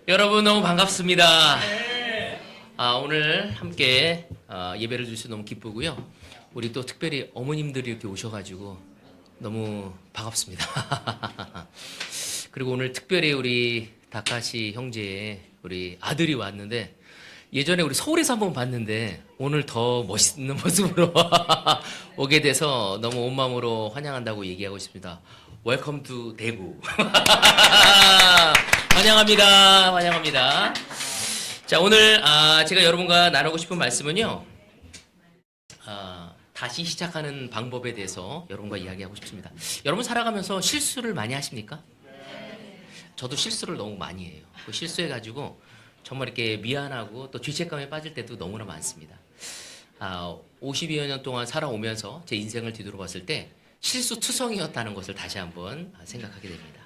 여러분 너무 반갑습니다. 오늘 함께 예배를 주셔서 너무 기쁘고요. 우리 또 특별히 어머님들이 이렇게 오셔가지고 너무 반갑습니다. 그리고 오늘 특별히 우리 다카시 형제의 우리 아들이 왔는데 예전에 우리 서울에서 한번 봤는데 오늘 더 멋있는 모습으로 오게 돼서 너무 온 마음으로 환영한다고 얘기하고 싶습니다. 웰컴 투 대구. 환영합니다. 환영합니다. 자, 오늘 제가 여러분과 나누고 싶은 말씀은요. 다시 시작하는 방법에 대해서 여러분과 이야기하고 싶습니다. 여러분 살아가면서 실수를 많이 하십니까? 저도 실수를 너무 많이 해요. 그 실수해가지고 정말 이렇게 미안하고 또 죄책감에 빠질 때도 너무나 많습니다. 50여 년 동안 살아오면서 제 인생을 뒤돌아봤을 때 실수투성이었다는 것을 다시 한번 생각하게 됩니다.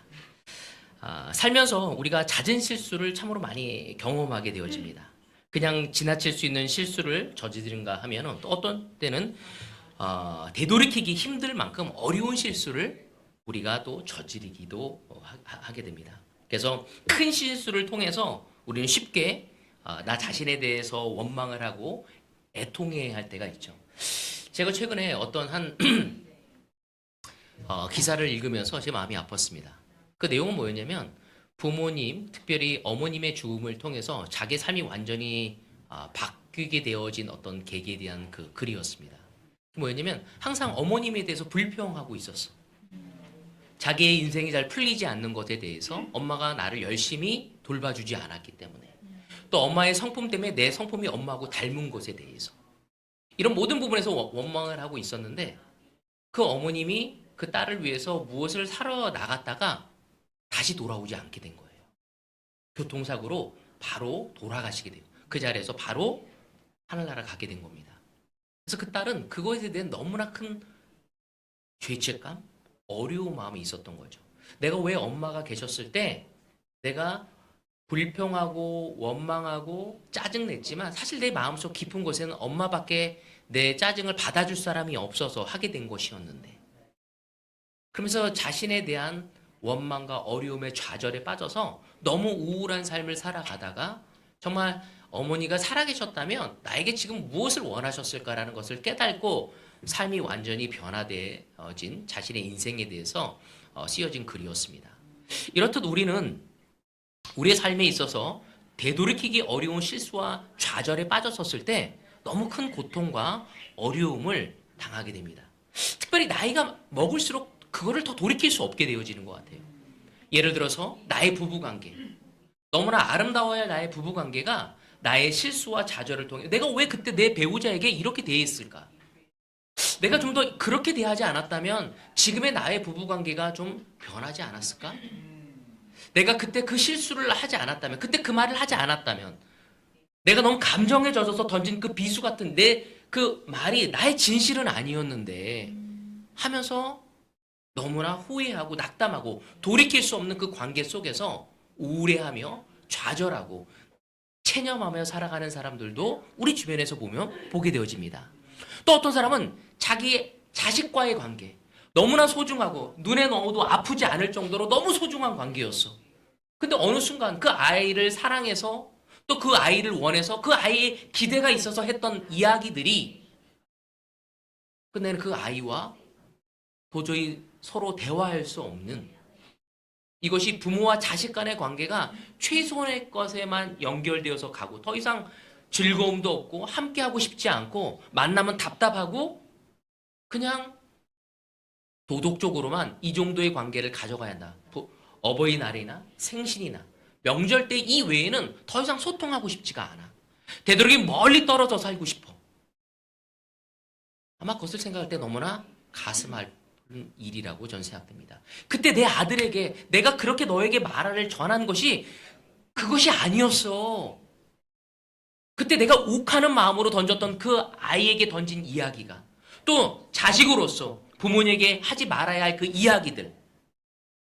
살면서 우리가 잦은 실수를 참으로 많이 경험하게 되어집니다. 그냥 지나칠 수 있는 실수를 저지른가 하면 또 어떤 때는 되돌이키기 힘들 만큼 어려운 실수를 우리가 또 저지르기도 하게 됩니다. 그래서 큰 실수를 통해서 우리는 쉽게 나 자신에 대해서 원망을 하고 애통해야 할 때가 있죠. 제가 최근에 어떤 한 기사를 읽으면서 제 마음이 아팠습니다. 그 내용은 뭐였냐면 부모님, 특별히 어머님의 죽음을 통해서 자기 삶이 완전히 바뀌게 되어진 어떤 계기에 대한 그 글이었습니다. 뭐였냐면 항상 어머님에 대해서 불평하고 있었어. 자기의 인생이 잘 풀리지 않는 것에 대해서 엄마가 나를 열심히 돌봐주지 않았기 때문에 또 엄마의 성품 때문에 내 성품이 엄마하고 닮은 것에 대해서 이런 모든 부분에서 원망을 하고 있었는데 그 어머님이 그 딸을 위해서 무엇을 사러 나갔다가 다시 돌아오지 않게 된 거예요. 교통사고로 바로 돌아가시게 돼요. 그 자리에서 바로 하늘나라 가게 된 겁니다. 그래서 그 딸은 그것에 대한 너무나 큰 죄책감, 어려운 마음이 있었던 거죠. 내가 왜 엄마가 계셨을 때 내가 불평하고 원망하고 짜증냈지만 사실 내 마음속 깊은 곳에는 엄마밖에 내 짜증을 받아줄 사람이 없어서 하게 된 것이었는데 그러면서 자신에 대한 원망과 어려움의 좌절에 빠져서 너무 우울한 삶을 살아가다가 정말 어머니가 살아계셨다면 나에게 지금 무엇을 원하셨을까라는 것을 깨닫고 삶이 완전히 변화되어진 자신의 인생에 대해서 쓰여진 글이었습니다. 이렇듯 우리는 우리의 삶에 있어서 되돌이키기 어려운 실수와 좌절에 빠졌었을 때 너무 큰 고통과 어려움을 당하게 됩니다. 특별히 나이가 먹을수록 그거를 더 돌이킬 수 없게 되어지는 것 같아요. 예를 들어서 나의 부부관계. 너무나 아름다워야 할 나의 부부관계가 나의 실수와 좌절을 통해 내가 왜 그때 내 배우자에게 이렇게 대했을까? 내가 좀 더 그렇게 대하지 않았다면 지금의 나의 부부관계가 좀 변하지 않았을까? 내가 그때 그 실수를 하지 않았다면 그때 그 말을 하지 않았다면 내가 너무 감정에 젖어서 던진 그 비수 같은 내 그 말이 나의 진실은 아니었는데 하면서 너무나 후회하고 낙담하고 돌이킬 수 없는 그 관계 속에서 우울해하며 좌절하고 체념하며 살아가는 사람들도 우리 주변에서 보게 되어집니다. 또 어떤 사람은 자기 자식과의 관계 너무나 소중하고 눈에 넣어도 아프지 않을 정도로 너무 소중한 관계였어. 근데 어느 순간 그 아이를 사랑해서 또 그 아이를 원해서 그 아이의 기대가 있어서 했던 이야기들이 끝내는 그 아이와 도저히 서로 대화할 수 없는 이것이 부모와 자식 간의 관계가 최소한의 것에만 연결되어서 가고 더 이상 즐거움도 없고 함께하고 싶지 않고 만나면 답답하고 그냥 도덕적으로만 이 정도의 관계를 가져가야 한다. 어버이날이나 생신이나 명절 때 이 외에는 더 이상 소통하고 싶지가 않아. 되도록이면 멀리 떨어져 살고 싶어. 아마 그것을 생각할 때 너무나 가슴 아픈 일이라고 저는 생각됩니다. 그때 내 아들에게 내가 그렇게 너에게 말을 전한 것이 그것이 아니었어. 그때 내가 욱하는 마음으로 던졌던 그 아이에게 던진 이야기가 또 자식으로서 부모님에게 하지 말아야 할 그 이야기들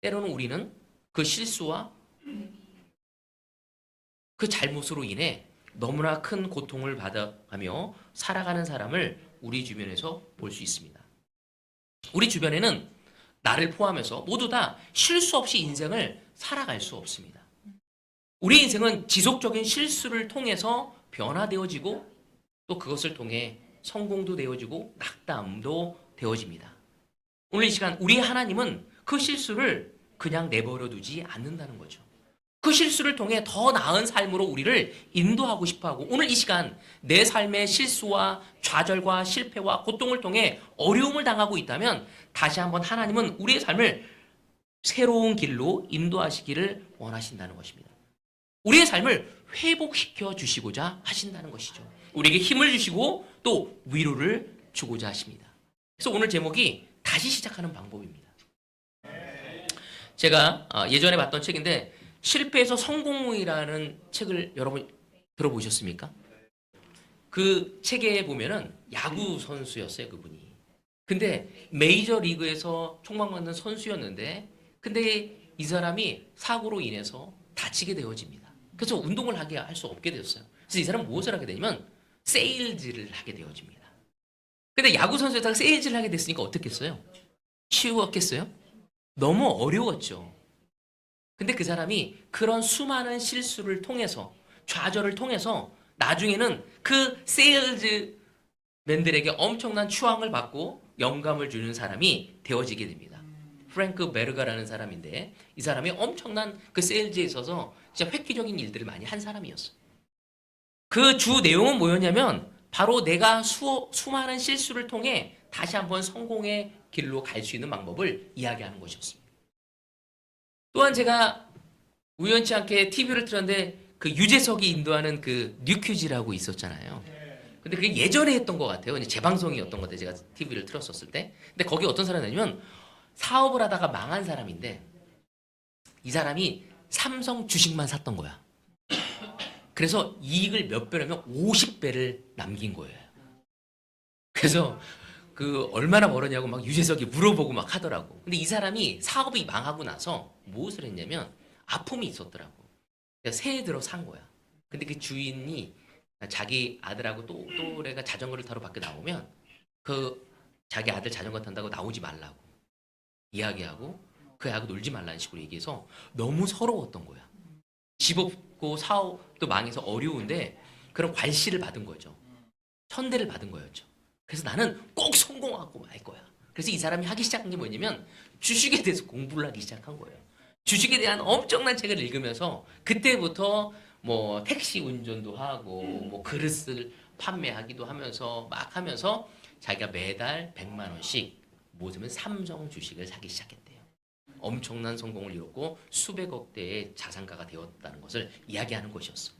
때로는 우리는 그 실수와 그 잘못으로 인해 너무나 큰 고통을 받아가며 살아가는 사람을 우리 주변에서 볼 수 있습니다. 우리 주변에는 나를 포함해서 모두 다 실수 없이 인생을 살아갈 수 없습니다. 우리 인생은 지속적인 실수를 통해서 변화되어지고 또 그것을 통해 성공도 되어지고 낙담도 되어집니다. 오늘 이 시간 우리 하나님은 그 실수를 그냥 내버려 두지 않는다는 거죠. 그 실수를 통해 더 나은 삶으로 우리를 인도하고 싶어하고 오늘 이 시간 내 삶의 실수와 좌절과 실패와 고통을 통해 어려움을 당하고 있다면 다시 한번 하나님은 우리의 삶을 새로운 길로 인도하시기를 원하신다는 것입니다. 우리의 삶을 회복시켜 주시고자 하신다는 것이죠. 우리에게 힘을 주시고 또 위로를 주고자 하십니다. 그래서 오늘 제목이 다시 시작하는 방법입니다. 제가 예전에 봤던 책인데 실패에서 성공이라는 책을 여러분 들어보셨습니까? 그 책에 보면은 야구 선수였어요, 그분이. 근데 메이저 리그에서 총망받는 선수였는데 근데 이 사람이 사고로 인해서 다치게 되어집니다. 그래서 운동을 하게 할 수 없게 되었어요. 그래서 이 사람은 무엇을 하게 되냐면 세일즈를 하게 되어집니다. 근데 야구 선수에다가 세일즈를 하게 됐으니까 어떻겠어요? 쉬웠겠어요? 너무 어려웠죠. 근데 그 사람이 그런 수많은 실수를 통해서 좌절을 통해서 나중에는 그 세일즈맨들에게 엄청난 추앙을 받고 영감을 주는 사람이 되어지게 됩니다. 프랭크 베르가라는 사람인데 이 사람이 엄청난 그 세일즈에 있어서 진짜 획기적인 일들을 많이 한 사람이었어요. 그 주 내용은 뭐였냐면 바로 내가 수많은 실수를 통해 다시 한번 성공의 길로 갈 수 있는 방법을 이야기하는 것이었습니다. 또한 제가 우연치 않게 TV를 틀었는데 그 유재석이 인도하는 그 뉴퀴즈라고 있었잖아요. 근데 그게 예전에 했던 것 같아요. 재방송이었던 것 같아요. 제가 TV를 틀었었을 때. 근데 거기 어떤 사람이냐면 사업을 하다가 망한 사람인데 이 사람이 삼성 주식만 샀던 거야. 그래서 이익을 몇 배라면 50배를 남긴 거예요. 그래서 그 얼마나 벌었냐고 막 유재석이 물어보고 막 하더라고. 근데 이 사람이 사업이 망하고 나서 무엇을 했냐면 아픔이 있었더라고. 그래서 새해 들어 산 거야. 근데 그 주인이 자기 아들하고 또 또래가 자전거를 타러 밖에 나오면 그 자기 아들 자전거 탄다고 나오지 말라고 이야기하고 그 애하고 놀지 말라는 식으로 얘기해서 너무 서러웠던 거야. 집 없고 사업도 망해서 어려운데 그런 괄시를 받은 거죠. 천대를 받은 거였죠. 그래서 나는 꼭 성공하고 말 거야. 그래서 이 사람이 하기 시작한 게 뭐냐면 주식에 대해서 공부를 하기 시작한 거예요. 주식에 대한 엄청난 책을 읽으면서 그때부터 뭐 택시 운전도 하고 뭐 그릇을 판매하기도 하면서 막 하면서 자기가 매달 100만 원씩 모으면 삼성 주식을 사기 시작했대요. 엄청난 성공을 이뤘고 수백억 대의 자산가가 되었다는 것을 이야기하는 것이었어.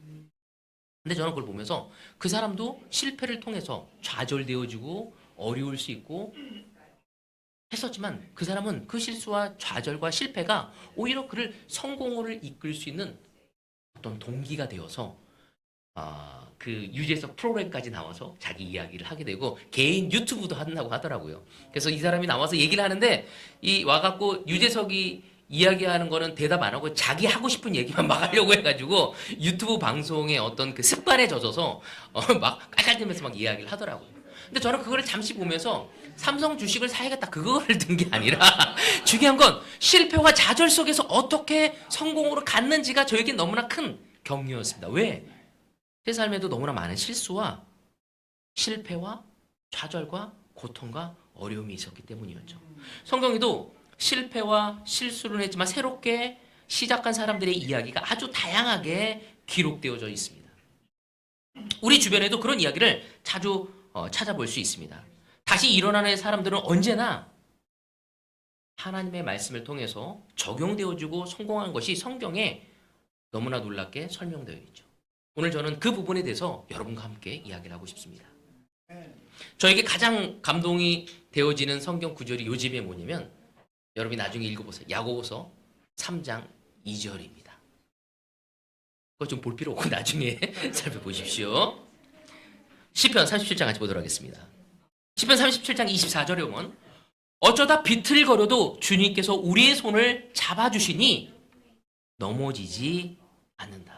근데 저는 그걸 보면서 그 사람도 실패를 통해서 좌절되어지고 어려울 수 있고 했었지만 그 사람은 그 실수와 좌절과 실패가 오히려 그를 성공으로 이끌 수 있는 어떤 동기가 되어서 그 유재석 프로그램까지 나와서 자기 이야기를 하게 되고 개인 유튜브도 한다고 하더라고요. 그래서 이 사람이 나와서 얘기를 하는데 이 와갖고 유재석이 이야기하는 거는 대답 안 하고 자기 하고 싶은 얘기만 막 하려고 해가지고 유튜브 방송의 어떤 그 습관에 젖어서 막 깔깔대면서 막 이야기를 하더라고요. 근데 저는 그거를 잠시 보면서 삼성 주식을 사야겠다 그거를 든 게 아니라 중요한 건 실패와 좌절 속에서 어떻게 성공으로 갔는지가 저에게 너무나 큰 격려였습니다. 왜? 제 삶에도 너무나 많은 실수와 실패와 좌절과 고통과 어려움이 있었기 때문이었죠. 성경에도 실패와 실수를 했지만 새롭게 시작한 사람들의 이야기가 아주 다양하게 기록되어져 있습니다. 우리 주변에도 그런 이야기를 자주 찾아볼 수 있습니다. 다시 일어나는 사람들은 언제나 하나님의 말씀을 통해서 적용되어지고 성공한 것이 성경에 너무나 놀랍게 설명되어 있죠. 오늘 저는 그 부분에 대해서 여러분과 함께 이야기를 하고 싶습니다. 저에게 가장 감동이 되어지는 성경 구절이 요즘에 뭐냐면 여러분이 나중에 읽어보세요. 야고보서 3장 2절입니다. 그거 좀 볼 필요 없고 나중에 살펴보십시오. 시편 37장 같이 보도록 하겠습니다. 시편 37장 24절에 보면 어쩌다 비틀거려도 주님께서 우리의 손을 잡아주시니 넘어지지 않는다.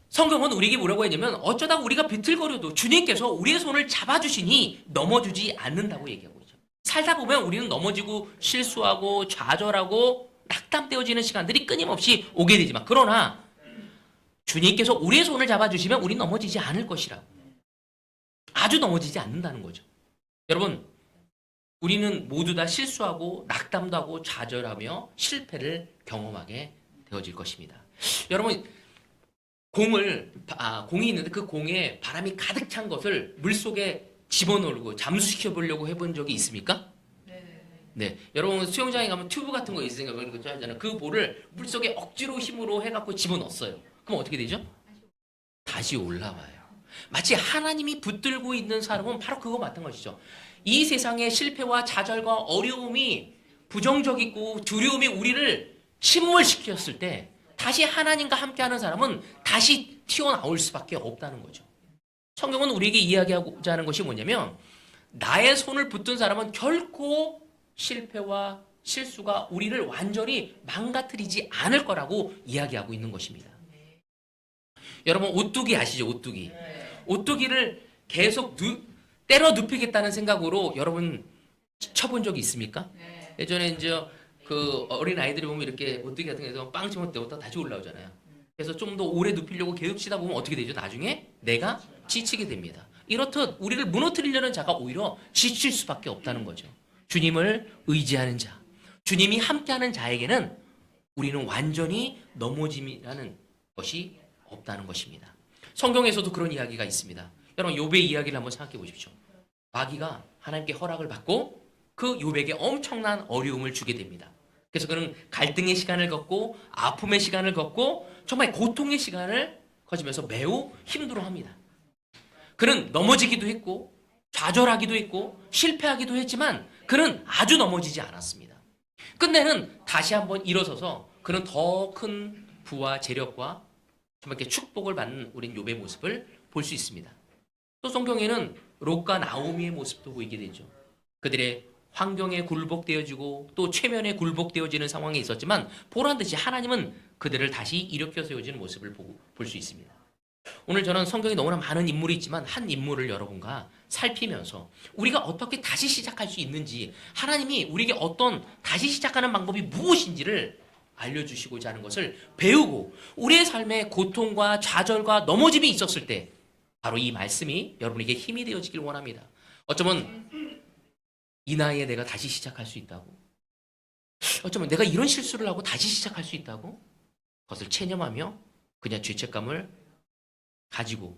성경은 우리에게 뭐라고 했냐면 어쩌다 우리가 비틀거려도 주님께서 우리의 손을 잡아주시니 넘어지지 않는다고 얘기하고 있죠. 살다 보면 우리는 넘어지고 실수하고 좌절하고 낙담되어지는 시간들이 끊임없이 오게 되지만 그러나 주님께서 우리의 손을 잡아주시면 우리 넘어지지 않을 것이라고. 아주 넘어지지 않는다는 거죠. 여러분, 우리는 모두 다 실수하고 낙담도 하고 좌절하며 실패를 경험하게 되어질 것입니다. 여러분, 공이 있는데 그 공에 바람이 가득 찬 것을 물속에 집어넣고 잠수시켜 보려고 해본 적이 있습니까? 네. 여러분 수영장에 가면 튜브 같은 거 있으니까 그거 하잖아요. 그 볼을 물속에 억지로 힘으로 해갖고 집어넣었어요. 그럼 어떻게 되죠? 다시 올라와요. 마치 하나님이 붙들고 있는 사람은 바로 그거 같은 것이죠. 이 세상의 실패와 좌절과 어려움이 부정적이고 두려움이 우리를 침몰시켰을 때 다시 하나님과 함께하는 사람은 다시 튀어나올 수밖에 없다는 거죠. 성경은 우리에게 이야기하고자 하는 것이 뭐냐면 나의 손을 붙든 사람은 결코 실패와 실수가 우리를 완전히 망가뜨리지 않을 거라고 이야기하고 있는 것입니다. 여러분 오뚜기 아시죠? 오뚜기. 오뚜기를 계속 때려 눕히겠다는 생각으로 여러분 쳐본 적이 있습니까? 예전에 이제 그 어린 아이들이 보면 이렇게 오뚜기 같은 데서 빵 치면 때부터 다시 올라오잖아요. 그래서 좀 더 오래 눕히려고 계속 치다 보면 어떻게 되죠? 나중에 내가 지치게 됩니다. 이렇듯 우리를 무너뜨리려는 자가 오히려 지칠 수밖에 없다는 거죠. 주님을 의지하는 자, 주님이 함께하는 자에게는 우리는 완전히 넘어짐이라는 것이 없다는 것입니다. 성경에서도 그런 이야기가 있습니다. 여러분 욥의 이야기를 한번 생각해 보십시오. 마귀가 하나님께 허락을 받고 그 욥에게 엄청난 어려움을 주게 됩니다. 그래서 그는 갈등의 시간을 겪고 아픔의 시간을 겪고 정말 고통의 시간을 거치면서 매우 힘들어합니다. 그는 넘어지기도 했고 좌절하기도 했고 실패하기도 했지만 그는 아주 넘어지지 않았습니다. 끝내는 다시 한번 일어서서 그는 더 큰 부와 재력과 정말 이렇게 축복을 받는 우린 욥의 모습을 볼 수 있습니다. 또 성경에는 롯과 나오미의 모습도 보이게 되죠. 그들의 환경에 굴복되어지고 또 최면에 굴복되어지는 상황이 있었지만 보란듯이 하나님은 그들을 다시 일으켜 세워지는 모습을 볼 수 있습니다. 오늘 저는 성경에 너무나 많은 인물이 있지만 한 인물을 여러분과 살피면서 우리가 어떻게 다시 시작할 수 있는지 하나님이 우리에게 어떤 다시 시작하는 방법이 무엇인지를 알려주시고자 하는 것을 배우고 우리의 삶에 고통과 좌절과 넘어짐이 있었을 때 바로 이 말씀이 여러분에게 힘이 되어지길 원합니다. 어쩌면 이 나이에 내가 다시 시작할 수 있다고, 어쩌면 내가 이런 실수를 하고 다시 시작할 수 있다고 그것을 체념하며 그냥 죄책감을 가지고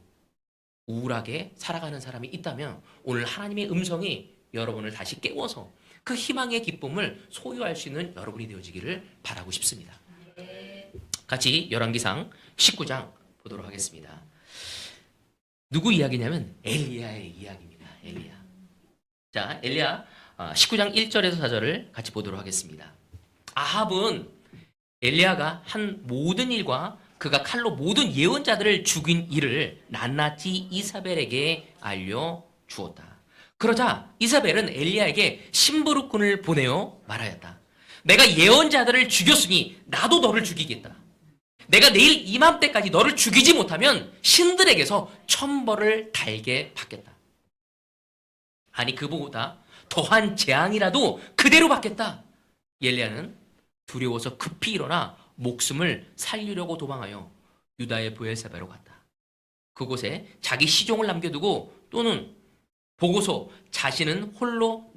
우울하게 살아가는 사람이 있다면 오늘 하나님의 음성이 여러분을 다시 깨워서 그 희망의 기쁨을 소유할 수 있는 여러분이 되어지기를 바라고 싶습니다. 같이 열왕기상 19장 보도록 하겠습니다. 누구 이야기냐면 엘리야의 이야기입니다. 엘리야. 자, 엘리야 19장 1절에서 4절을 같이 보도록 하겠습니다. 아합은 엘리야가 한 모든 일과 그가 칼로 모든 예언자들을 죽인 일을 낱낱이 이사벨에게 알려주었다. 그러자 이사벨은 엘리야에게 심부름꾼을 보내어 말하였다. 내가 예언자들을 죽였으니 나도 너를 죽이겠다. 내가 내일 이맘때까지 너를 죽이지 못하면 신들에게서 천벌을 달게 받겠다. 아니 그보다 더한 재앙이라도 그대로 받겠다. 엘리야는 두려워서 급히 일어나 목숨을 살리려고 도망하여 유다의 브엘세바로 갔다. 그곳에 자기 시종을 남겨두고 또는 보고서 자신은 홀로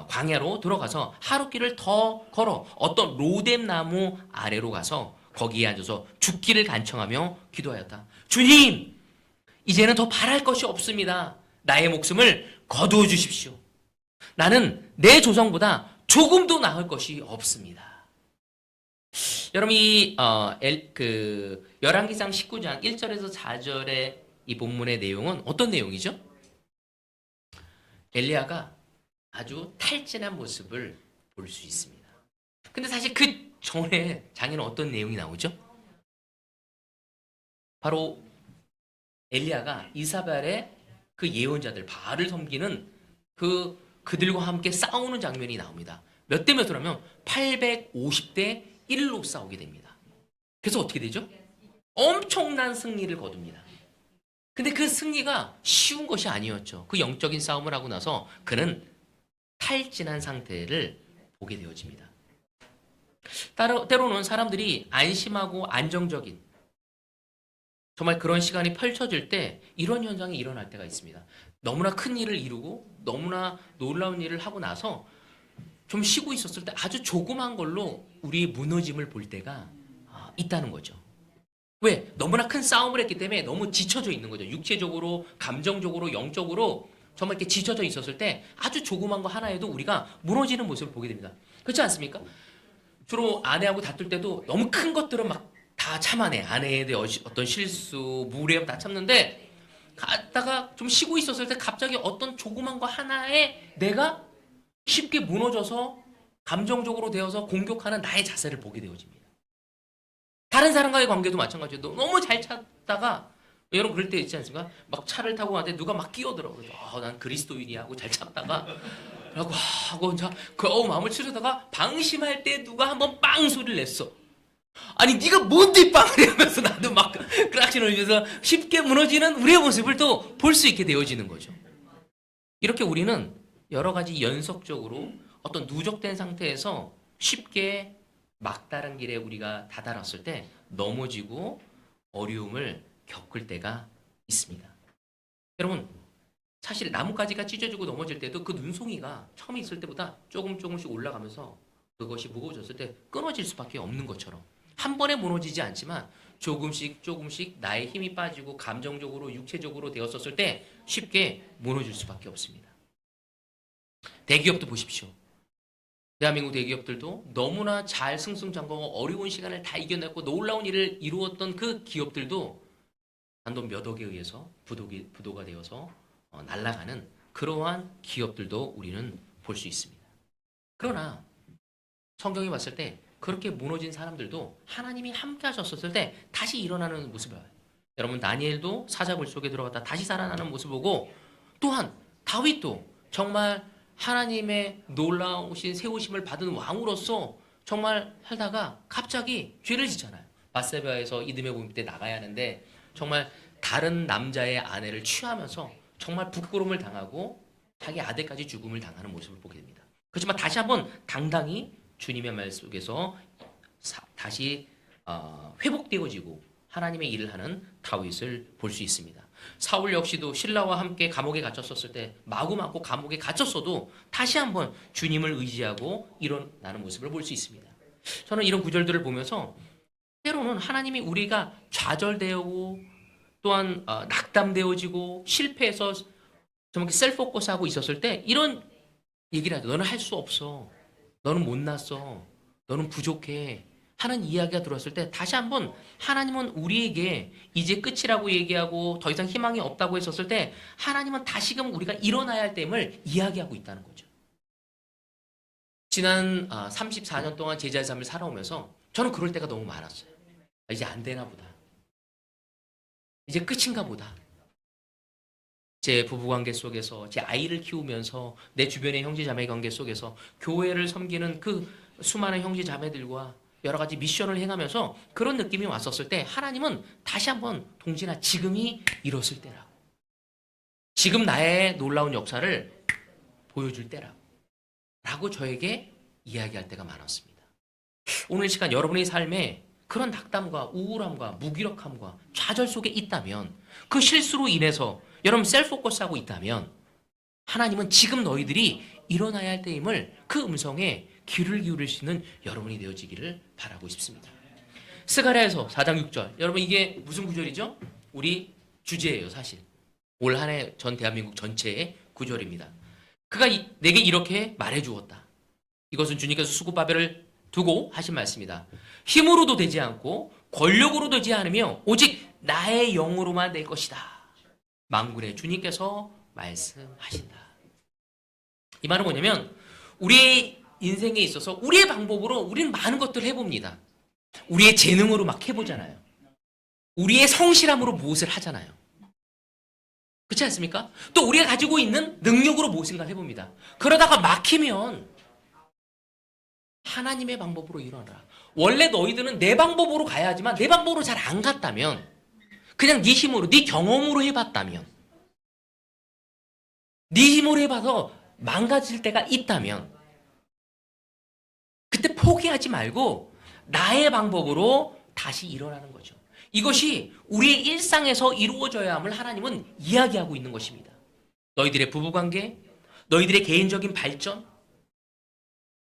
광야로 들어가서 하룻길을 더 걸어 어떤 로뎀 나무 아래로 가서 거기에 앉아서 죽기를 간청하며 기도하였다. 주님, 이제는 더 바랄 것이 없습니다. 나의 목숨을 거두어 주십시오. 나는 내 조상보다 조금도 나을 것이 없습니다. 여러분 이 열왕기상 19장 1절에서 4절의 이 본문의 내용은 어떤 내용이죠? 엘리야가 아주 탈진한 모습을 볼 수 있습니다. 근데 사실 그 전에 장에는 어떤 내용이 나오죠? 바로 엘리야가 이사벨의 그 예언자들 바알을 섬기는 그들과 함께 싸우는 장면이 나옵니다. 몇 대 몇으로 하면 850대 1로 싸우게 됩니다. 그래서 어떻게 되죠? 엄청난 승리를 거둡니다. 근데 그 승리가 쉬운 것이 아니었죠. 그 영적인 싸움을 하고 나서 그는 탈진한 상태를 보게 되어집니다. 때로는 사람들이 안심하고 안정적인 정말 그런 시간이 펼쳐질 때 이런 현상이 일어날 때가 있습니다. 너무나 큰 일을 이루고 너무나 놀라운 일을 하고 나서 좀 쉬고 있었을 때 아주 조그만 걸로 우리의 무너짐을 볼 때가 있다는 거죠. 왜? 너무나 큰 싸움을 했기 때문에 너무 지쳐져 있는 거죠. 육체적으로, 감정적으로, 영적으로 정말 이렇게 지쳐져 있었을 때 아주 조그만 거 하나에도 우리가 무너지는 모습을 보게 됩니다. 그렇지 않습니까? 주로 아내하고 다툴 때도 너무 큰 것들은 막 다 참아내. 아내에 대한 어떤 실수, 무례함 다 참는데 갔다가 좀 쉬고 있었을 때 갑자기 어떤 조그만 거 하나에 내가 쉽게 무너져서 감정적으로 되어서 공격하는 나의 자세를 보게 되어집니다. 다른 사람과의 관계도 마찬가지예요. 너무 잘 찾다가 여러분 그럴 때 있지 않습니까? 막 차를 타고 가는데 누가 막 끼어들어. 그래서 난 그리스도인이야 하고 잘 참다가 라고 하고 마음을 치르다가 방심할 때 누가 한번 빵 소리를 냈어. 아니 네가 뭔데 빵을 하면서 나도 막 크락신을 주면서 쉽게 무너지는 우리의 모습을 또 볼 수 있게 되어지는 거죠. 이렇게 우리는 여러 가지 연속적으로 어떤 누적된 상태에서 쉽게 막다른 길에 우리가 다다랐을 때 넘어지고 어려움을 겪을 때가 있습니다. 여러분 사실 나뭇가지가 찢어지고 넘어질 때도 그 눈송이가 처음에 있을 때보다 조금씩 올라가면서 그것이 무거워졌을 때 끊어질 수밖에 없는 것처럼 한 번에 무너지지 않지만 조금씩 나의 힘이 빠지고 감정적으로 육체적으로 되었었을 때 쉽게 무너질 수밖에 없습니다. 대기업도 보십시오. 대한민국 대기업들도 너무나 잘 승승장구하고 어려운 시간을 다 이겨냈고 놀라운 일을 이루었던 그 기업들도 단돈 몇 억에 의해서 부도가 되어서 날아가는 그러한 기업들도 우리는 볼 수 있습니다. 그러나 성경이 봤을 때 그렇게 무너진 사람들도 하나님이 함께 하셨을 때 다시 일어나는 모습을 봐요. 여러분 다니엘도 사자굴 속에 들어갔다 다시 살아나는 모습을 보고 또한 다윗도 정말 하나님의 놀라우신 세우심을 받은 왕으로서 정말 살다가 갑자기 죄를 짓잖아요. 바세바에서 이듬해 봄 때 나가야 하는데 정말 다른 남자의 아내를 취하면서 정말 부끄러움을 당하고 자기 아들까지 죽음을 당하는 모습을 보게 됩니다. 그렇지만 다시 한번 당당히 주님의 말 속에서 다시 회복되어지고 하나님의 일을 하는 다윗을 볼 수 있습니다. 사울 역시도 신라와 함께 감옥에 갇혔었을 때 마구 맞고 감옥에 갇혔어도 다시 한번 주님을 의지하고 일어나는 모습을 볼 수 있습니다. 저는 이런 구절들을 보면서 때로는 하나님이 우리가 좌절되고 또한 낙담되어지고 실패해서 정말 셀포커스하고 있었을 때 이런 얘기를 하죠. 너는 할 수 없어. 너는 못났어. 너는 부족해. 하는 이야기가 들어왔을 때 다시 한번 하나님은 우리에게 이제 끝이라고 얘기하고 더 이상 희망이 없다고 했었을 때 하나님은 다시금 우리가 일어나야 할 때임을 이야기하고 있다는 거죠. 지난 34년 동안 제자의 삶을 살아오면서 저는 그럴 때가 너무 많았어요. 이제 안 되나 보다. 이제 끝인가 보다. 제 부부관계 속에서 제 아이를 키우면서 내 주변의 형제자매 관계 속에서 교회를 섬기는 그 수많은 형제자매들과 여러 가지 미션을 행하면서 그런 느낌이 왔었을 때 하나님은 다시 한번 동진아 지금이 이뤘을 때라고. 지금 나의 놀라운 역사를 보여줄 때라고. 라고 저에게 이야기할 때가 많았습니다. 오늘 시간 여러분의 삶에 그런 낙담과 우울함과 무기력함과 좌절 속에 있다면 그 실수로 인해서 여러분 셀포커스하고 있다면 하나님은 지금 너희들이 일어나야 할 때임을 그 음성에 귀를 기울일 수 있는 여러분이 되어지기를 바라고 싶습니다. 스가랴에서 4장 6절 여러분 이게 무슨 구절이죠? 우리 주제예요 사실. 올 한 해 전 대한민국 전체의 구절입니다. 그가 내게 이렇게 말해주었다. 이것은 주님께서 수구바벨을 두고 하신 말씀이다. 힘으로도 되지 않고 권력으로 되지 않으며 오직 나의 영으로만 될 것이다. 만군의 주님께서 말씀하신다. 이 말은 뭐냐면 우리의 인생에 있어서 우리의 방법으로 우리는 많은 것들을 해봅니다. 우리의 재능으로 막 해보잖아요. 우리의 성실함으로 무엇을 하잖아요. 그렇지 않습니까? 또 우리가 가지고 있는 능력으로 무엇인가 해봅니다. 그러다가 막히면 하나님의 방법으로 일어나라. 원래 너희들은 내 방법으로 가야 하지만 내 방법으로 잘 안 갔다면 그냥 네 힘으로, 네 경험으로 해봤다면 네 힘으로 해봐서 망가질 때가 있다면 그때 포기하지 말고 나의 방법으로 다시 일어나는 거죠. 이것이 우리의 일상에서 이루어져야 함을 하나님은 이야기하고 있는 것입니다. 너희들의 부부관계, 너희들의 개인적인 발전,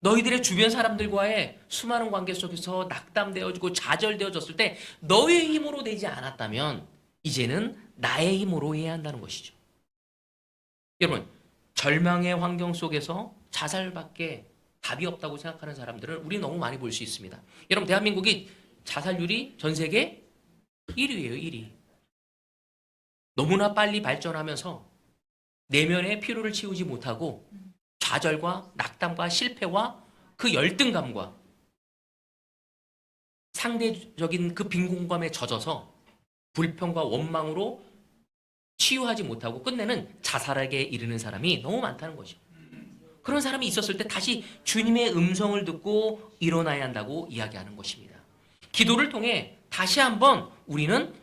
너희들의 주변 사람들과의 수많은 관계 속에서 낙담되어지고 좌절되어졌을 때 너의 힘으로 되지 않았다면 이제는 나의 힘으로 해야 한다는 것이죠. 여러분, 절망의 환경 속에서 자살밖에 답이 없다고 생각하는 사람들을 우리 너무 많이 볼 수 있습니다. 여러분, 대한민국이 자살률이 전 세계 1위예요, 1위. 너무나 빨리 발전하면서 내면의 피로를 채우지 못하고 좌절과 낙담과 실패와 그 열등감과 상대적인 그 빈곤감에 젖어서 불평과 원망으로 치유하지 못하고 끝내는 자살하게 이르는 사람이 너무 많다는 거죠. 그런 사람이 있었을 때 다시 주님의 음성을 듣고 일어나야 한다고 이야기하는 것입니다. 기도를 통해 다시 한번 우리는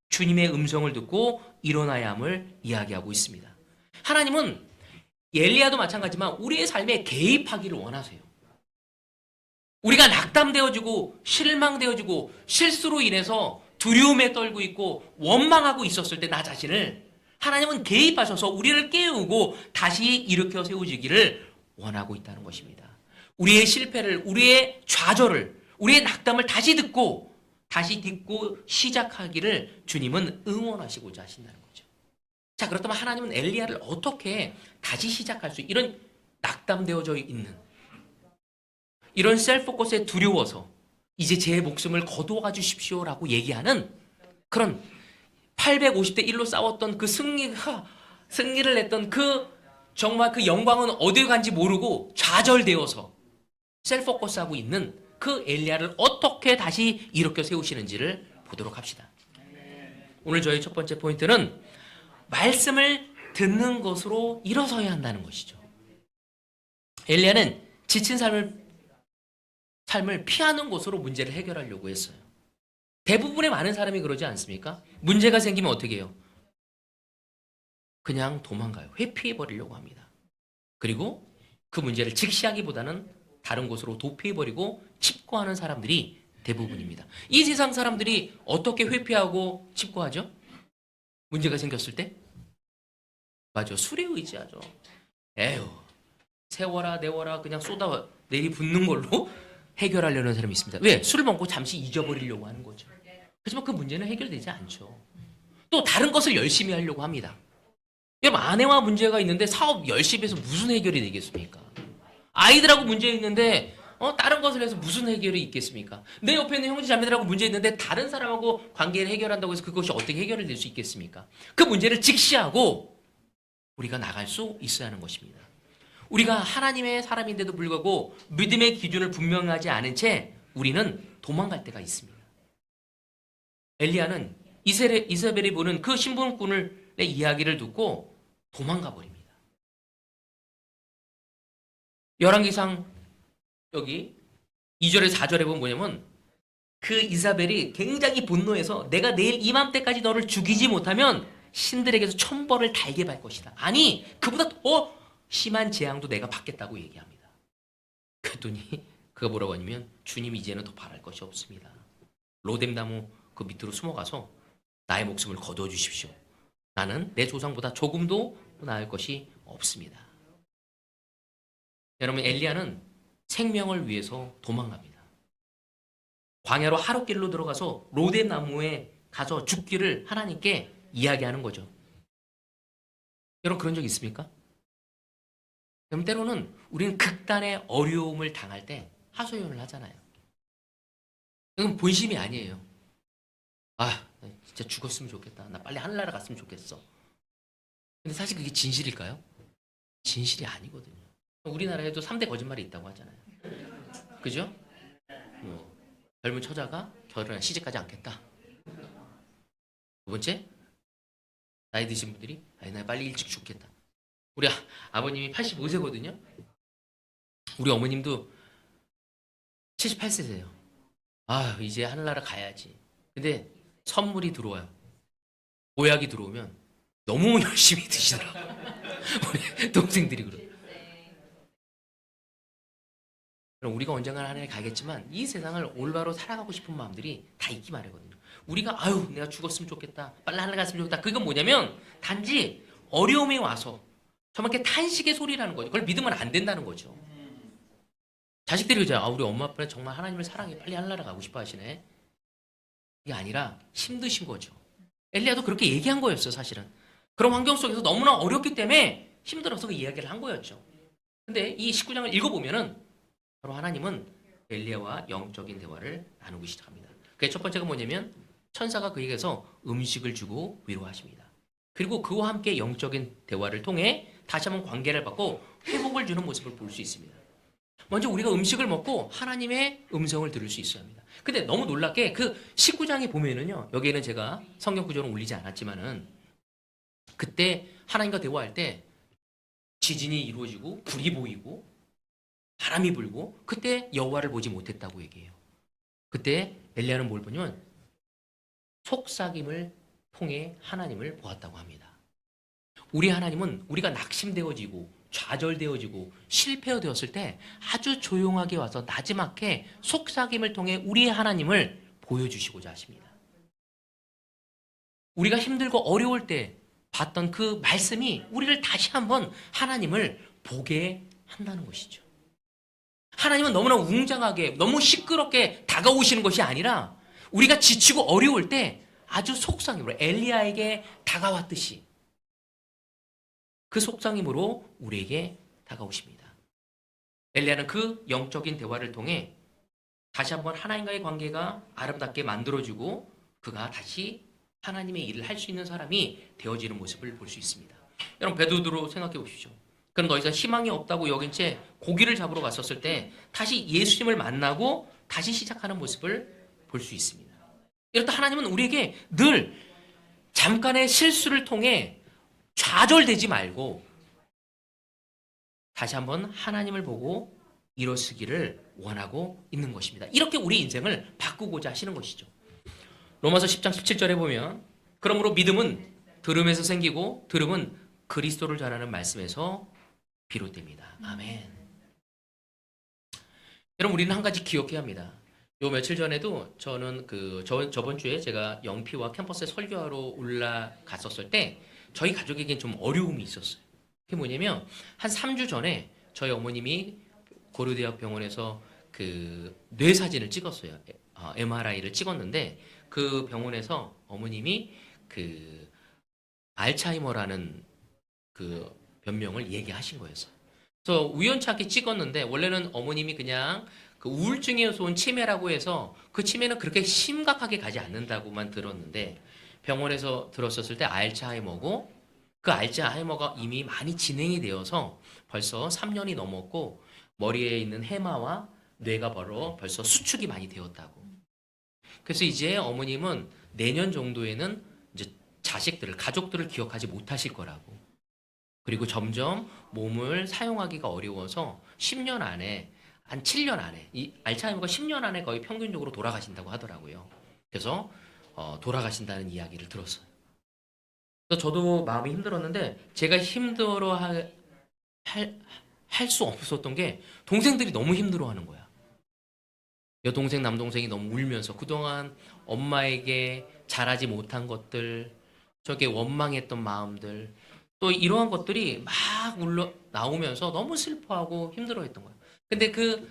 주님의 음성을 듣고 일어나야 함을 이야기하고 있습니다. 하나님은 엘리야도 마찬가지지만 우리의 삶에 개입하기를 원하세요. 우리가 낙담되어지고 실망되어지고 실수로 인해서 두려움에 떨고 있고 원망하고 있었을 때 나 자신을 하나님은 개입하셔서 우리를 깨우고 다시 일으켜 세우시기를 원하고 있다는 것입니다. 우리의 실패를, 우리의 좌절을, 우리의 낙담을 다시 듣고 시작하기를 주님은 응원하시고자 하신다는 거죠. 자, 그렇다면 하나님은 엘리야를 어떻게 다시 시작할 수, 이런 낙담되어져 있는, 이런 셀프포커스에 두려워서 이제 제 목숨을 거두어 주십시오라고 얘기하는 그런 850대 1로 싸웠던 그 승리를 냈던 정말 그 영광은 어디에 간지 모르고 좌절되어서 셀프포커스하고 있는 그 엘리야를 어떻게 다시 일으켜 세우시는지를 보도록 합시다. 오늘 저희 첫 번째 포인트는 말씀을 듣는 것으로 일어서야 한다는 것이죠. 엘리야는 지친 삶을 피하는 것으로 문제를 해결하려고 했어요. 대부분의 많은 사람이 그러지 않습니까? 문제가 생기면 어떻게 해요? 그냥 도망가요. 회피해버리려고 합니다. 그리고 그 문제를 직시하기보다는 다른 곳으로 도피해버리고 칩거하는 사람들이 대부분입니다. 이 세상 사람들이 어떻게 회피하고 칩거하죠? 문제가 생겼을 때? 맞아, 술에 의지하죠. 에휴, 세워라 내워라 그냥 쏟아 내리붓는 걸로 해결하려는 사람이 있습니다. 왜? 술을 먹고 잠시 잊어버리려고 하는 거죠. 하지만 그 문제는 해결되지 않죠. 또 다른 것을 열심히 하려고 합니다. 여러분, 아내와 문제가 있는데 사업 열심히 해서 무슨 해결이 되겠습니까? 아이들하고 문제 있는데 다른 것을 해서 무슨 해결이 있겠습니까? 내 옆에 있는 형제 자매들하고 문제 있는데 다른 사람하고 관계를 해결한다고 해서 그것이 어떻게 해결이 될 수 있겠습니까? 그 문제를 직시하고 우리가 나갈 수 있어야 하는 것입니다. 우리가 하나님의 사람인데도 불구하고 믿음의 기준을 분명하지 않은 채 우리는 도망갈 때가 있습니다. 엘리야는 이세벨이 보는 그 신분꾼의 이야기를 듣고 도망가 버립니다. 열왕기상 여기 2절에 4절에 보면 뭐냐면 그 이사벨이 굉장히 분노해서 내가 내일 이맘때까지 너를 죽이지 못하면 신들에게서 천벌을 달게 받을 것이다. 아니, 그보다 더 심한 재앙도 내가 받겠다고 얘기합니다. 그랬더니 그가 뭐라고 하냐면 주님 이제는 더 바랄 것이 없습니다. 로뎀나무 그 밑으로 숨어가서 나의 목숨을 거두어 주십시오. 나는 내 조상보다 조금도 나을 것이 없습니다. 여러분, 엘리야는 생명을 위해서 도망갑니다. 광야로 하룻길로 들어가서 로뎀나무에 가서 죽기를 하나님께 이야기하는 거죠. 여러분, 그런 적 있습니까? 그럼 때로는 우리는 극단의 어려움을 당할 때 하소연을 하잖아요. 이건 본심이 아니에요. 아, 나 진짜 죽었으면 좋겠다. 나 빨리 하늘나라 갔으면 좋겠어. 근데 사실 그게 진실일까요? 진실이 아니거든요. 우리나라에도 3대 거짓말이 있다고 하잖아요. 그죠? 젊은 처자가 결혼한 시집가지 않겠다. 두 번째, 나이 드신 분들이 나 빨리 일찍 죽겠다. 우리 아버님이 85세거든요. 우리 어머님도 78세세요. 아, 이제 하늘나라 가야지. 근데 선물이 들어와요. 보약이 들어오면 너무 열심히 드시더라고요. 우리 동생들이 그래요. 그럼 우리가 언젠가 하나님에 가겠지만 이 세상을 올바로 살아가고 싶은 마음들이 다 있기 마련이거든요. 우리가 아유 내가 죽었으면 좋겠다, 빨리 하늘 갔으면 좋겠다. 그건 뭐냐면 단지 어려움이 와서 저만큼 탄식의 소리라는 거죠. 그걸 믿으면 안 된다는 거죠. 자식들이 그죠? 아 우리 엄마 아빠는 정말 하나님을 사랑해, 빨리 하늘나라 가고 싶어 하시네. 이게 아니라 힘드신 거죠. 엘리야도 그렇게 얘기한 거였어요, 사실은. 그런 환경 속에서 너무나 어렵기 때문에 힘들어서 그 이야기를 한 거였죠. 근데 이 19장을 읽어보면은 바로 하나님은 엘리야와 영적인 대화를 나누기 시작합니다. 그게 첫 번째가 뭐냐면 천사가 그에게서 음식을 주고 위로하십니다. 그리고 그와 함께 영적인 대화를 통해 다시 한번 관계를 받고 회복을 주는 모습을 볼 수 있습니다. 먼저 우리가 음식을 먹고 하나님의 음성을 들을 수 있어야 합니다. 근데 너무 놀랍게 그 19장에 보면은요, 여기에는 제가 성경 구조는 올리지 않았지만은 그때 하나님과 대화할 때 지진이 이루어지고 불이 보이고 바람이 불고 그때 여호와를 보지 못했다고 얘기해요. 그때 엘리야는 뭘 보냐면 속삭임을 통해 하나님을 보았다고 합니다. 우리 하나님은 우리가 낙심되어지고 좌절되어지고 실패되었을 때 아주 조용하게 와서 나지막히 속삭임을 통해 우리의 하나님을 보여주시고자 하십니다. 우리가 힘들고 어려울 때 봤던 그 말씀이 우리를 다시 한번 하나님을 보게 한다는 것이죠. 하나님은 너무나 웅장하게 너무 시끄럽게 다가오시는 것이 아니라 우리가 지치고 어려울 때 아주 속삭임으로 엘리야에게 다가왔듯이 그 속삭임으로 우리에게 다가오십니다. 엘리야는 그 영적인 대화를 통해 다시 한번 하나님과의 관계가 아름답게 만들어지고 그가 다시 하나님의 일을 할 수 있는 사람이 되어지는 모습을 볼 수 있습니다. 여러분 베드로로 생각해 보십시오. 그럼 더 이상 희망이 없다고 여긴 채 고기를 잡으러 갔었을 때 다시 예수님을 만나고 다시 시작하는 모습을 볼 수 있습니다. 이렇다 하나님은 우리에게 늘 잠깐의 실수를 통해 좌절되지 말고 다시 한번 하나님을 보고 일어서기를 원하고 있는 것입니다. 이렇게 우리 인생을 바꾸고자 하시는 것이죠. 로마서 10장 17절에 보면 그러므로 믿음은 들음에서 생기고 들음은 그리스도를 전하는 말씀에서 비롯됩니다. 아멘. 여러분 우리는 한 가지 기억해야 합니다. 요 며칠 전에도 저는 저번 주에 제가 영피와 캠퍼스에 설교하러 올라갔었을 때 저희 가족에겐 좀 어려움이 있었어요. 그게 뭐냐면 한 3주 전에 저희 어머님이 고려대학 병원에서 그 뇌 사진을 찍었어요. MRI를 찍었는데 그 병원에서 어머님이 그 알츠하이머라는 그 변명을 얘기하신 거였어요. 그래서 우연찮게 찍었는데 원래는 어머님이 그냥 그 우울증에서 온 치매라고 해서 그 치매는 그렇게 심각하게 가지 않는다고만 들었는데 병원에서 들었었을 때 알츠하이머고 그 알츠하이머가 이미 많이 진행이 되어서 벌써 3년이 넘었고 머리에 있는 해마와 뇌가 벌써 수축이 많이 되었다고. 그래서 이제 어머님은 내년 정도에는 이제 가족들을 기억하지 못하실 거라고. 그리고 점점 몸을 사용하기가 어려워서 10년 안에, 한 7년 안에, 이 알츠하이머가 10년 안에 거의 평균적으로 돌아가신다고 하더라고요. 그래서 돌아가신다는 이야기를 들었어요. 그래서 저도 마음이 힘들었는데 제가 힘들어 할 수 없었던 게 동생들이 너무 힘들어하는 거야. 여동생, 남동생이 너무 울면서 그동안 엄마에게 잘하지 못한 것들, 저게 원망했던 마음들, 또 이러한 것들이 막 나오면서 너무 슬퍼하고 힘들어했던 거예요. 근데 그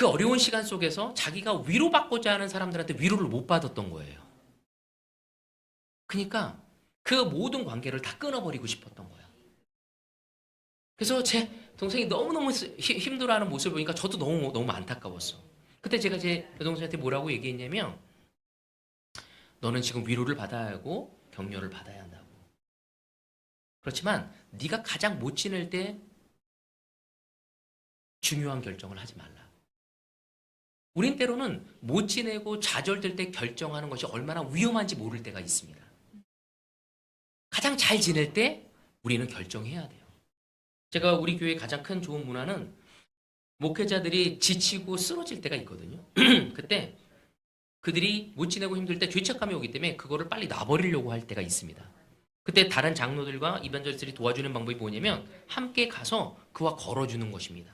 어려운 시간 속에서 자기가 위로받고자 하는 사람들한테 위로를 못 받았던 거예요. 그러니까 그 모든 관계를 다 끊어버리고 싶었던 거야. 그래서 제 동생이 너무너무 힘들어하는 모습을 보니까 저도 너무 안타까웠어. 그때 제가 제 여동생한테 뭐라고 얘기했냐면 너는 지금 위로를 받아야 하고 격려를 받아야 한다고. 그렇지만 네가 가장 못 지낼 때 중요한 결정을 하지 말라. 우린 때로는 못 지내고 좌절될 때 결정하는 것이 얼마나 위험한지 모를 때가 있습니다. 가장 잘 지낼 때 우리는 결정해야 돼요. 제가 우리 교회의 가장 큰 좋은 문화는 목회자들이 지치고 쓰러질 때가 있거든요. 그때 그들이 못 지내고 힘들 때 죄책감이 오기 때문에 그거를 빨리 놔버리려고 할 때가 있습니다. 그때 다른 장로들과 이반절들이 도와주는 방법이 뭐냐면 함께 가서 그와 걸어주는 것입니다.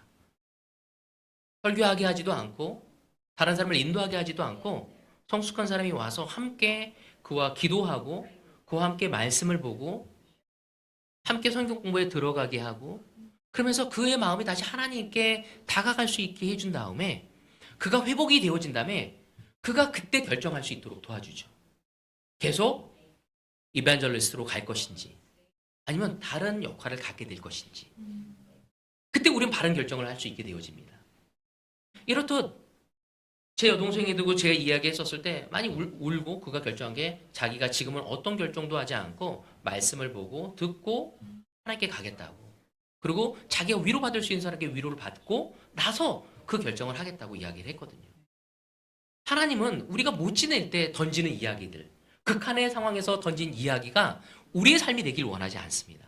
설교하게 하지도 않고 다른 사람을 인도하게 하지도 않고 성숙한 사람이 와서 함께 그와 기도하고 그와 함께 말씀을 보고 함께 성경 공부에 들어가게 하고 그러면서 그의 마음이 다시 하나님께 다가갈 수 있게 해준 다음에 그가 회복이 되어진 다음에 그가 그때 결정할 수 있도록 도와주죠. 계속 이반절리스트로 갈 것인지 아니면 다른 역할을 갖게 될 것인지 그때 우리는 바른 결정을 할 수 있게 되어집니다. 이렇듯 제 여동생이 두고 제가 이야기했었을 때 많이 울고 그가 결정한 게 자기가 지금은 어떤 결정도 하지 않고 말씀을 보고 듣고 하나님께 가겠다고 그리고 자기가 위로받을 수 있는 사람에게 위로를 받고 나서 그 결정을 하겠다고 이야기를 했거든요. 하나님은 우리가 못 지낼 때 던지는 이야기들 극한의 상황에서 던진 이야기가 우리의 삶이 되길 원하지 않습니다.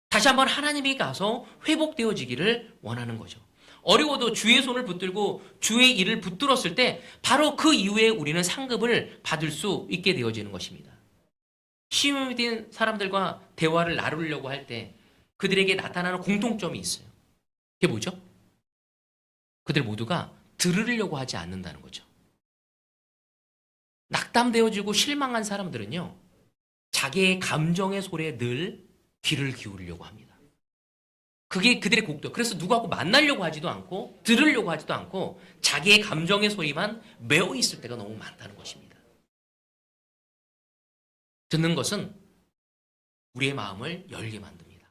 다시 한번 하나님이 가서 회복되어지기를 원하는 거죠. 어려워도 주의 손을 붙들고 주의 일을 붙들었을 때 바로 그 이후에 우리는 상급을 받을 수 있게 되어지는 것입니다. 시험이 된 사람들과 대화를 나누려고 할 때 그들에게 나타나는 공통점이 있어요. 그게 뭐죠? 그들 모두가 들으려고 하지 않는다는 거죠. 낙담되어지고 실망한 사람들은요. 자기의 감정의 소리에 늘 귀를 기울이려고 합니다. 그게 그들의 곡도. 그래서 누구하고 만나려고 하지도 않고 들으려고 하지도 않고 자기의 감정의 소리만 메어 있을 때가 너무 많다는 것입니다. 듣는 것은 우리의 마음을 열게 만듭니다.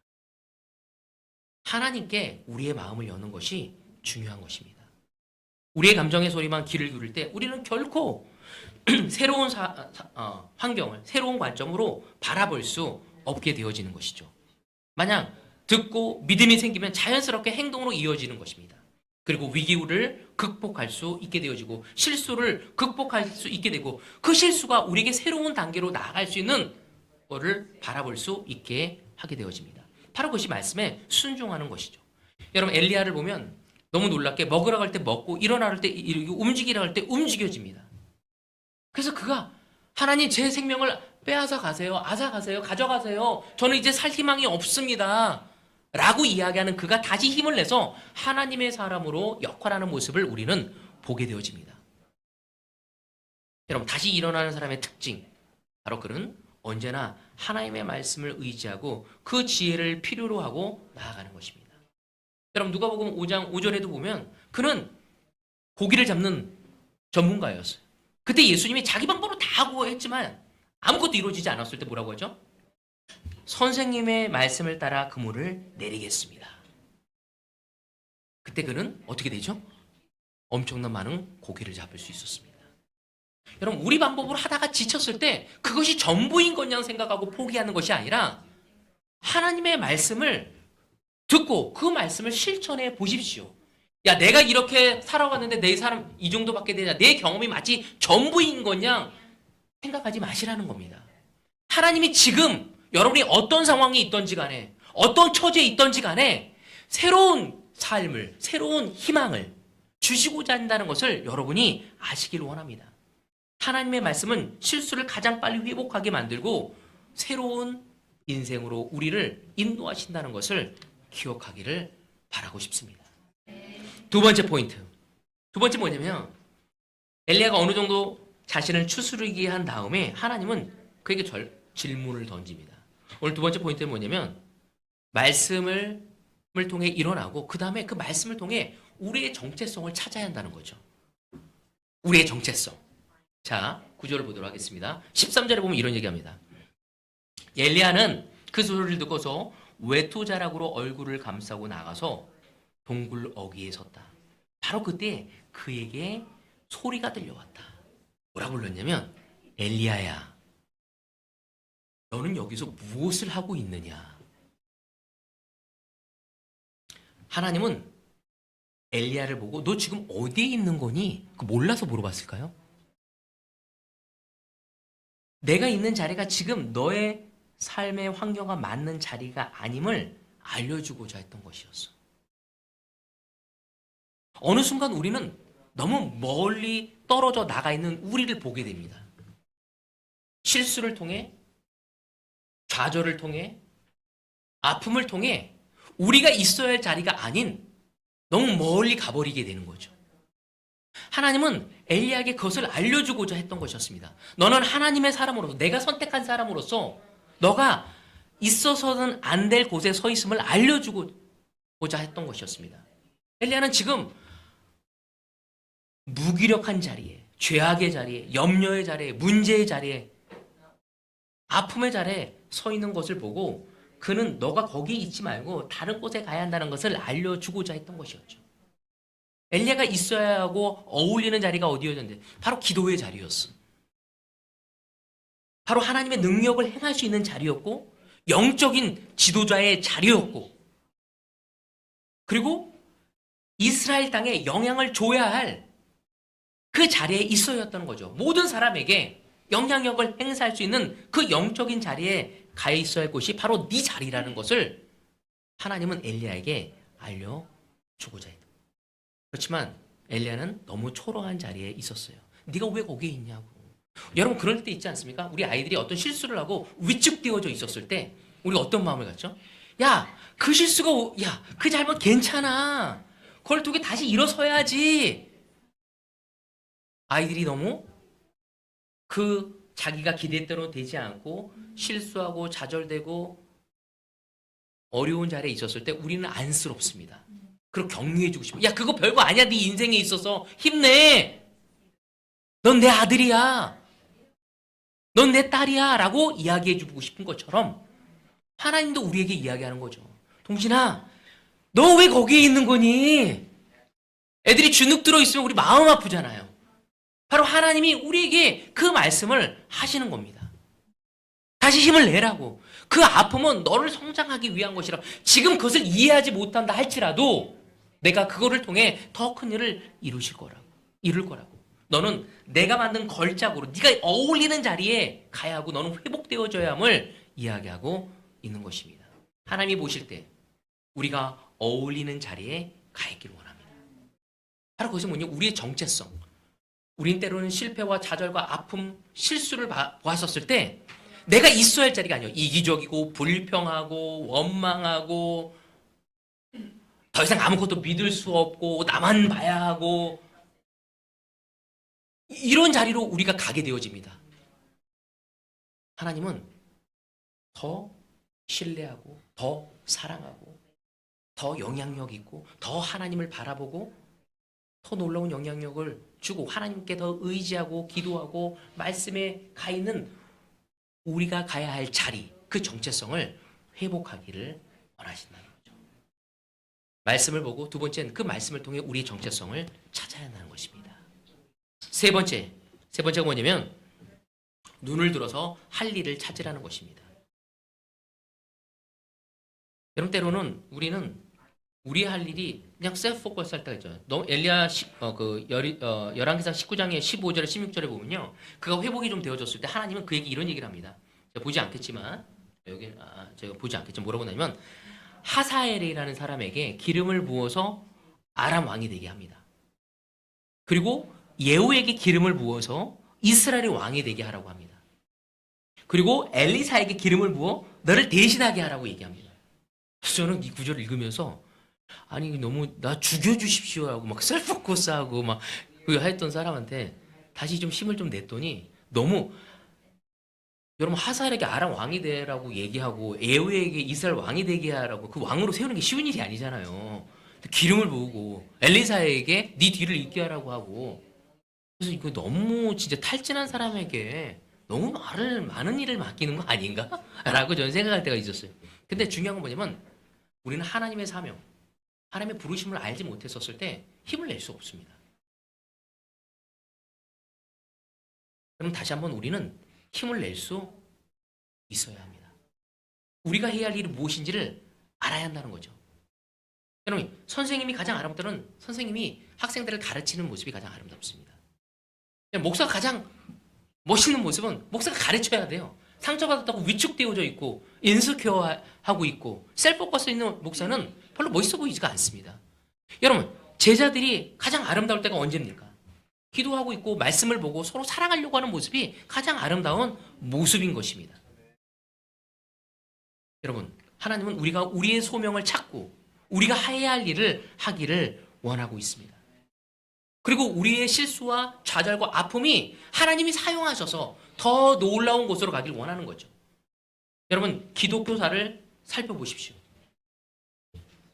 하나님께 우리의 마음을 여는 것이 중요한 것입니다. 우리의 감정의 소리만 귀를 기울일 때 우리는 결코 새로운 환경을 새로운 관점으로 바라볼 수 없게 되어지는 것이죠. 만약 듣고 믿음이 생기면 자연스럽게 행동으로 이어지는 것입니다. 그리고 위기를 극복할 수 있게 되어지고 실수를 극복할 수 있게 되고 그 실수가 우리에게 새로운 단계로 나아갈 수 있는 것을 바라볼 수 있게 하게 되어집니다. 바로 그것이 말씀에 순종하는 것이죠. 여러분 엘리야를 보면 너무 놀랍게 먹으라고 할 때 먹고 일어나라 할 때 일어나고 움직이라고 할 때 움직여집니다. 그래서 그가 하나님 제 생명을 빼앗아 가세요. 앗아 가세요. 가져가세요. 저는 이제 살 희망이 없습니다. 라고 이야기하는 그가 다시 힘을 내서 하나님의 사람으로 역할하는 모습을 우리는 보게 되어집니다. 여러분 다시 일어나는 사람의 특징 바로 그는 언제나 하나님의 말씀을 의지하고 그 지혜를 필요로 하고 나아가는 것입니다. 여러분 누가복음 5장 5절에도 보면 그는 고기를 잡는 전문가였어요. 그때 예수님이 자기 방법으로 다 하고 했지만 아무것도 이루어지지 않았을 때 뭐라고 하죠? 선생님의 말씀을 따라 그물을 내리겠습니다. 그때 그는 어떻게 되죠? 엄청난 많은 고기를 잡을 수 있었습니다. 여러분 우리 방법으로 하다가 지쳤을 때 그것이 전부인 것냥 생각하고 포기하는 것이 아니라 하나님의 말씀을 듣고 그 말씀을 실천해 보십시오. 야 내가 이렇게 살아왔는데 내 사람 이 정도밖에 되냐 내 경험이 마치 전부인 것냥 생각하지 마시라는 겁니다. 하나님이 지금 여러분이 어떤 상황이 있던지 간에 어떤 처지에 있던지 간에 새로운 삶을 새로운 희망을 주시고자 한다는 것을 여러분이 아시기를 원합니다. 하나님의 말씀은 실수를 가장 빨리 회복하게 만들고 새로운 인생으로 우리를 인도하신다는 것을 기억하기를 바라고 싶습니다. 두 번째 포인트. 두 번째 뭐냐면 엘리야가 어느 정도 자신을 추스르게 한 다음에 하나님은 그에게 질문을 던집니다. 오늘 두 번째 포인트는 뭐냐면 말씀을 통해 일어나고 그 다음에 그 말씀을 통해 우리의 정체성을 찾아야 한다는 거죠. 우리의 정체성. 자, 구절을 보도록 하겠습니다. 13절에 보면 이런 얘기합니다. 엘리야는 그 소리를 듣고서 외투자락으로 얼굴을 감싸고 나가서 동굴 어귀에 섰다. 바로 그때 그에게 소리가 들려왔다. 뭐라고 불렀냐면 엘리야야 너는 여기서 무엇을 하고 있느냐. 하나님은 엘리야를 보고 너 지금 어디에 있는 거니? 몰라서 물어봤을까요? 내가 있는 자리가 지금 너의 삶의 환경과 맞는 자리가 아님을 알려주고자 했던 것이었어. 어느 순간 우리는 너무 멀리 떨어져 나가 있는 우리를 보게 됩니다. 실수를 통해, 좌절을 통해, 아픔을 통해 우리가 있어야 할 자리가 아닌 너무 멀리 가버리게 되는 거죠. 하나님은 엘리야에게 그것을 알려주고자 했던 것이었습니다. 너는 하나님의 사람으로서, 내가 선택한 사람으로서 너가 있어서는 안 될 곳에 서 있음을 알려주고자 했던 것이었습니다. 엘리야는 지금 무기력한 자리에, 죄악의 자리에, 염려의 자리에, 문제의 자리에, 아픔의 자리에 서 있는 것을 보고 그는 너가 거기에 있지 말고 다른 곳에 가야 한다는 것을 알려주고자 했던 것이었죠. 엘리야가 있어야 하고 어울리는 자리가 어디였는데 바로 기도의 자리였어. 바로 하나님의 능력을 행할 수 있는 자리였고 영적인 지도자의 자리였고 그리고 이스라엘 땅에 영향을 줘야 할 그 자리에 있어야 했다는 거죠. 모든 사람에게 영향력을 행사할 수 있는 그 영적인 자리에 가 있어야 할 곳이 바로 네 자리라는 것을 하나님은 엘리야에게 알려주고자 했다. 그렇지만 엘리야는 너무 초라한 자리에 있었어요. 네가 왜 거기에 있냐고. 여러분 그럴 때 있지 않습니까? 우리 아이들이 어떤 실수를 하고 위축되어져 있었을 때 우리가 어떤 마음을 갖죠? 야, 그 실수가, 야, 그 잘못 괜찮아. 그걸 두고 다시 일어서야지. 아이들이 너무 그 자기가 기대대로 되지 않고 실수하고 좌절되고 어려운 자리에 있었을 때 우리는 안쓰럽습니다. 그리고 격려해주고 싶어. 야, 그거 별거 아니야. 네 인생에 있어서 힘내. 넌 내 아들이야. 넌 내 딸이야. 라고 이야기해주고 싶은 것처럼 하나님도 우리에게 이야기하는 거죠. 동진아, 너 왜 거기에 있는 거니? 애들이 주눅 들어있으면 우리 마음 아프잖아요. 바로 하나님이 우리에게 그 말씀을 하시는 겁니다. 다시 힘을 내라고. 그 아픔은 너를 성장하기 위한 것이라. 지금 그것을 이해하지 못한다 할지라도 내가 그거를 통해 더 큰 일을 이룰 거라고. 너는 내가 만든 걸작으로 네가 어울리는 자리에 가야 하고 너는 회복되어져야 함을 이야기하고 있는 것입니다. 하나님이 보실 때 우리가 어울리는 자리에 가 있기를 원합니다. 바로 그것은 뭐냐? 우리의 정체성. 우린 때로는 실패와 좌절과 아픔, 실수를 보았었을 때 내가 있어야 할 자리가 아니에요. 이기적이고 불평하고 원망하고 더 이상 아무것도 믿을 수 없고 나만 봐야 하고 이런 자리로 우리가 가게 되어집니다. 하나님은 더 신뢰하고 더 사랑하고 더 영향력 있고 더 하나님을 바라보고 더 놀라운 영향력을 주고 하나님께 더 의지하고 기도하고 말씀에 가 있는 우리가 가야 할 자리, 그 정체성을 회복하기를 원하신다는 거죠. 말씀을 보고 두 번째는 그 말씀을 통해 우리의 정체성을 찾아야 한다는 것입니다. 세 번째가 뭐냐면 눈을 들어서 할 일을 찾으라는 것입니다. 여러분 때로는 우리는 우리 할 일이 그냥 셀프 포커스 할 때가 있잖아요. 너무 엘리야 열왕기상 19장의 15절에 16절에 보면요. 그가 회복이 좀 되어졌을 때 하나님은 그에게 이런 얘기를 합니다. 제가 보지 않겠지만 여기 제가 보지 않겠지만 뭐라고 하냐면 하사엘이라는 사람에게 기름을 부어서 아람 왕이 되게 합니다. 그리고 예후에게 기름을 부어서 이스라엘의 왕이 되게 하라고 합니다. 그리고 엘리사에게 기름을 부어 너를 대신하게 하라고 얘기합니다. 그래서 저는 이 구절을 읽으면서 아니 너무 나 죽여주십시오 하고 막 셀프코스하고 막 했던 사람한테 다시 좀 힘을 좀 냈더니 너무 여러분 하사엘에게 아람 왕이 되라고 얘기하고 예후에게 이스라엘 왕이 되게 하라고 그 왕으로 세우는 게 쉬운 일이 아니잖아요. 기름을 부으고 엘리사에게 네 뒤를 잇게 하라고 하고 그래서 이거 너무 진짜 탈진한 사람에게 너무 많은 일을 맡기는 거 아닌가? 라고 저는 생각할 때가 있었어요. 근데 중요한 건 뭐냐면 우리는 하나님의 사명, 하나님의 부르심을 알지 못했었을 때 힘을 낼 수 없습니다. 그럼 다시 한번 우리는 힘을 낼 수 있어야 합니다. 우리가 해야 할 일이 무엇인지를 알아야 한다는 거죠. 여러분, 선생님이 가장 아름다운 선생님이 학생들을 가르치는 모습이 가장 아름답습니다. 목사가 가장 멋있는 모습은 목사가 가르쳐야 돼요. 상처받았다고 위축되어져 있고 인스큐어하고 있고 셀프포커스 있는 목사는 별로 멋있어 보이지가 않습니다. 여러분 제자들이 가장 아름다울 때가 언제입니까? 기도하고 있고 말씀을 보고 서로 사랑하려고 하는 모습이 가장 아름다운 모습인 것입니다. 여러분 하나님은 우리가 우리의 소명을 찾고 우리가 해야 할 일을 하기를 원하고 있습니다. 그리고 우리의 실수와 좌절과 아픔이 하나님이 사용하셔서 더 놀라운 곳으로 가길 원하는 거죠. 여러분, 기독교사를 살펴보십시오.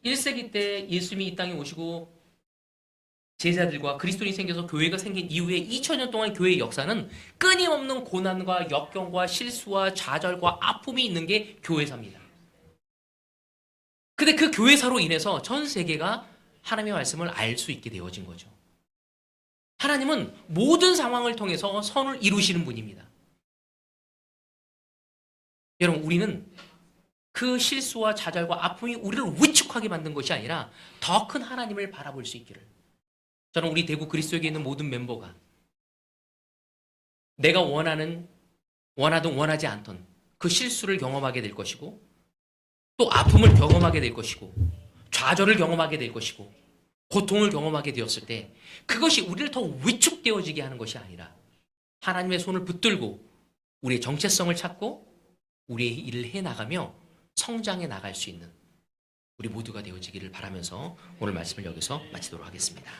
1세기 때 예수님이 이 땅에 오시고 제자들과 그리스도인이 생겨서 교회가 생긴 이후에 2000년 동안 교회의 역사는 끊임없는 고난과 역경과 실수와 좌절과 아픔이 있는 게 교회사입니다. 근데 그 교회사로 인해서 전 세계가 하나님의 말씀을 알 수 있게 되어진 거죠. 하나님은 모든 상황을 통해서 선을 이루시는 분입니다. 여러분, 우리는 그 실수와 좌절과 아픔이 우리를 위축하게 만든 것이 아니라 더 큰 하나님을 바라볼 수 있기를. 저는 우리 대구 그리스도교에 있는 모든 멤버가 내가 원하든 원하지 않던 그 실수를 경험하게 될 것이고, 또 아픔을 경험하게 될 것이고, 좌절을 경험하게 될 것이고, 고통을 경험하게 되었을 때 그것이 우리를 더 위축되어지게 하는 것이 아니라 하나님의 손을 붙들고 우리의 정체성을 찾고 우리의 일을 해나가며 성장해 나갈 수 있는 우리 모두가 되어지기를 바라면서 오늘 말씀을 여기서 마치도록 하겠습니다.